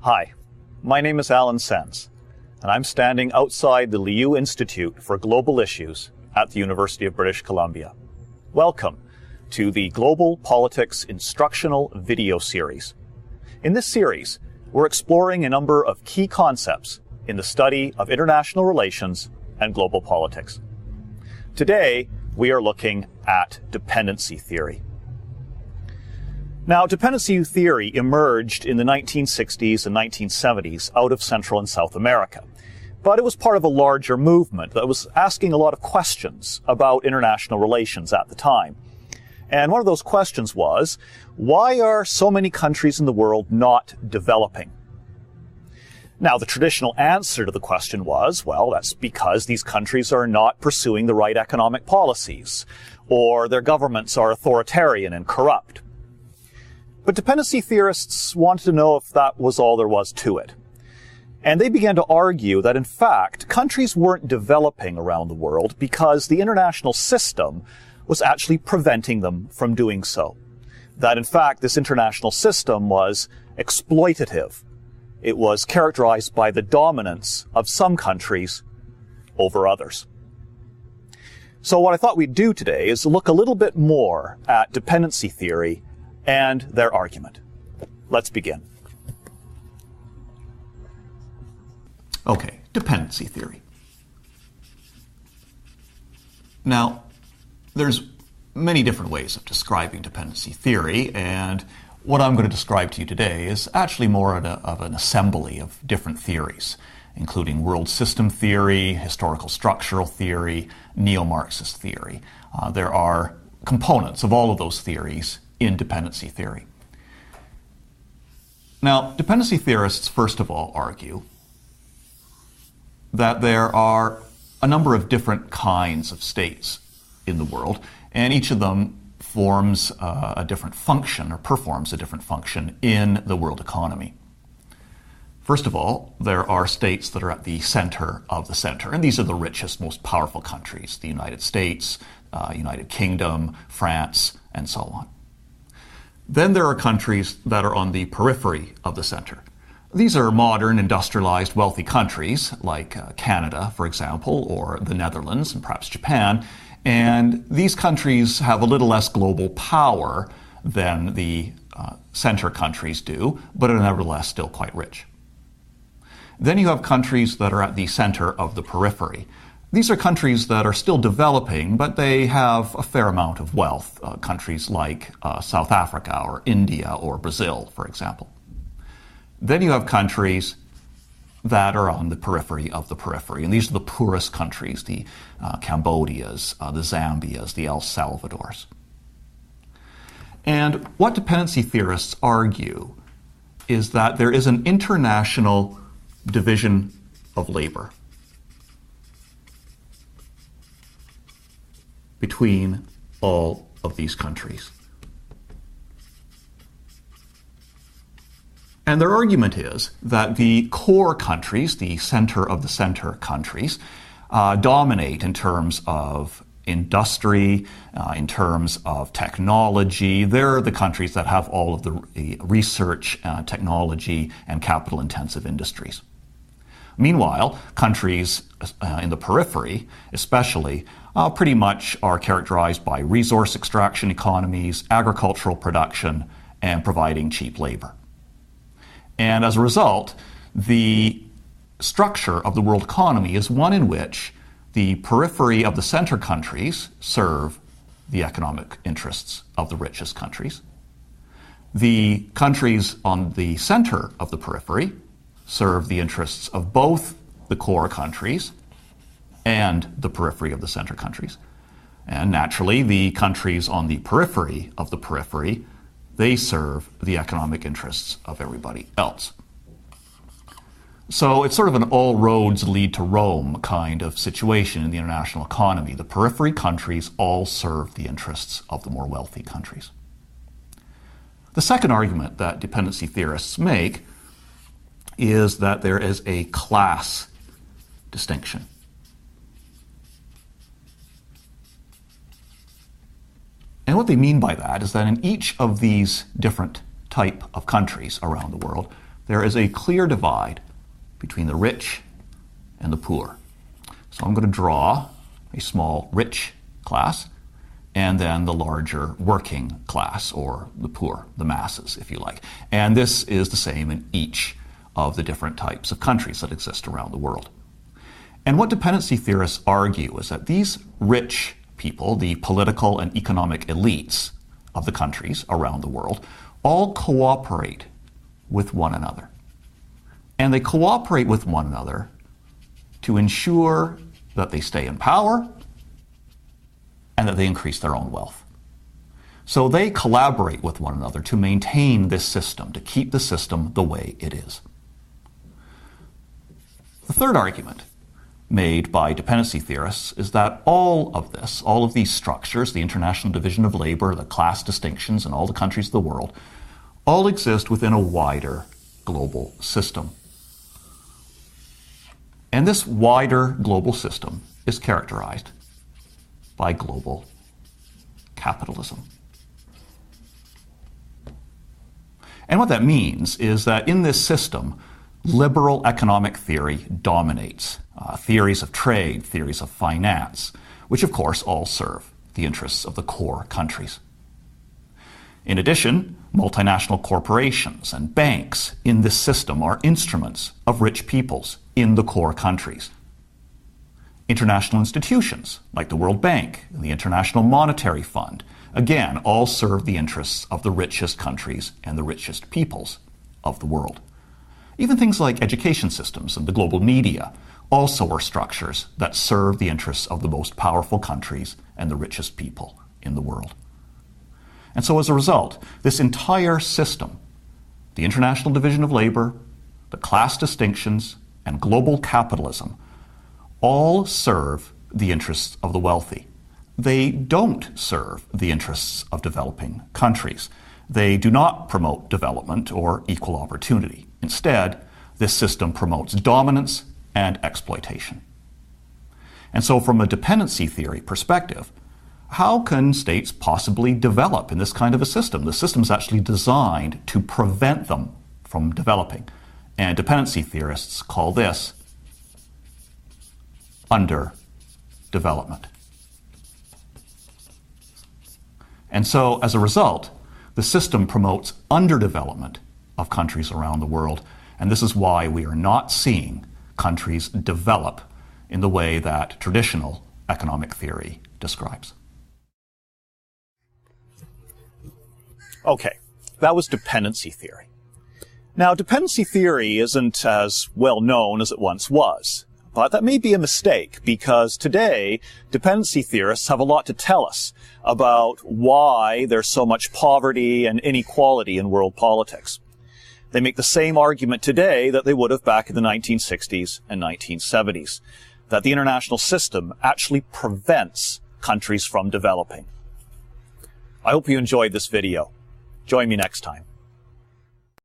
Hi, my name is Alan Sens, and I'm standing outside the Liu Institute for Global Issues at the University of British Columbia. Welcome to the Global Politics Instructional Video Series. In this series, we're exploring a number of key concepts in the study of international relations and global politics. Today, we are looking at dependency theory. Now, dependency theory emerged in the 1960s and 1970s out of Central and South America. But it was part of a larger movement that was asking a lot of questions about international relations at the time. And one of those questions was, why are so many countries in the world not developing? Now, the traditional answer to the question was, well, that's because these countries are not pursuing the right economic policies, or their governments are authoritarian and corrupt. But dependency theorists wanted to know if that was all there was to it. And they began to argue that, in fact, countries weren't developing around the world because the international system was actually preventing them from doing so. That, in fact, this international system was exploitative. It was characterized by the dominance of some countries over others. So what I thought we'd do today is look a little bit more at dependency theory and their argument. Let's begin. Okay, dependency theory. Now, there's many different ways of describing dependency theory, and what I'm going to describe to you today is actually more of an assembly of different theories, including world system theory, historical structural theory, neo-Marxist theory. There are components of all of those theories in dependency theory. Now, dependency theorists, first of all, argue that there are a number of different kinds of states in the world, and each of them forms a different function or performs a different function in the world economy. First of all, there are states that are at the center of the center, and these are the richest, most powerful countries: the United States, United Kingdom, France, and so on. Then there are countries that are on the periphery of the center. These are modern, industrialized, wealthy countries like Canada, for example, or the Netherlands and perhaps Japan. And these countries have a little less global power than the center countries do, but are nevertheless still quite rich. Then you have countries that are at the center of the periphery. These are countries that are still developing, but they have a fair amount of wealth, countries like South Africa or India or Brazil, for example. Then you have countries that are on the periphery of the periphery, and these are the poorest countries: the Cambodias, the Zambias, the El Salvadors. And what dependency theorists argue is that there is an international division of labor between all of these countries. And their argument is that the core countries, the center of the center countries, dominate in terms of industry, in terms of technology. They're the countries that have all of the research, technology, and capital-intensive industries. Meanwhile, countries in the periphery, especially, pretty much are characterized by resource extraction economies, agricultural production, and providing cheap labor. And as a result, the structure of the world economy is one in which the periphery of the center countries serve the economic interests of the richest countries. The countries on the center of the periphery serve the interests of both the core countries and the periphery of the center countries. And naturally, the countries on the periphery of the periphery, they serve the economic interests of everybody else. So it's sort of an all roads lead to Rome kind of situation in the international economy. The periphery countries all serve the interests of the more wealthy countries. The second argument that dependency theorists make is that there is a class distinction what they mean by that is that in each of these different type of countries around the world, there is a clear divide between the rich and the poor. So I'm going to draw a small rich class and then the larger working class, or the poor, the masses, if you like. And this is the same in each of the different types of countries that exist around the world. And what dependency theorists argue is that these rich people, the political and economic elites of the countries around the world, all cooperate with one another. And they cooperate with one another to ensure that they stay in power and that they increase their own wealth. So they collaborate with one another to maintain this system, to keep the system the way it is. The third argument made by dependency theorists is that all of this, all of these structures, the international division of labor, the class distinctions in all the countries of the world, all exist within a wider global system. And this wider global system is characterized by global capitalism. And what that means is that in this system, liberal economic theory dominates. Theories of trade, theories of finance, which of course all serve the interests of the core countries. In addition, multinational corporations and banks in this system are instruments of rich peoples in the core countries. International institutions like the World Bank and the International Monetary Fund, again, all serve the interests of the richest countries and the richest peoples of the world. Even things like education systems and the global media also are structures that serve the interests of the most powerful countries and the richest people in the world. And so as a result, this entire system, the international division of labor, the class distinctions, and global capitalism, all serve the interests of the wealthy. They don't serve the interests of developing countries. They do not promote development or equal opportunity. Instead, this system promotes dominance and exploitation. And so from a dependency theory perspective, how can states possibly develop in this kind of a system? The system is actually designed to prevent them from developing. And dependency theorists call this underdevelopment. And so as a result, the system promotes underdevelopment of countries around the world. And this is why we are not seeing countries develop in the way that traditional economic theory describes. Okay, that was dependency theory. Now, dependency theory isn't as well known as it once was, but that may be a mistake because today dependency theorists have a lot to tell us about why there's so much poverty and inequality in world politics. They make the same argument today that they would have back in the 1960s and 1970s, that the international system actually prevents countries from developing. I hope you enjoyed this video. Join me next time.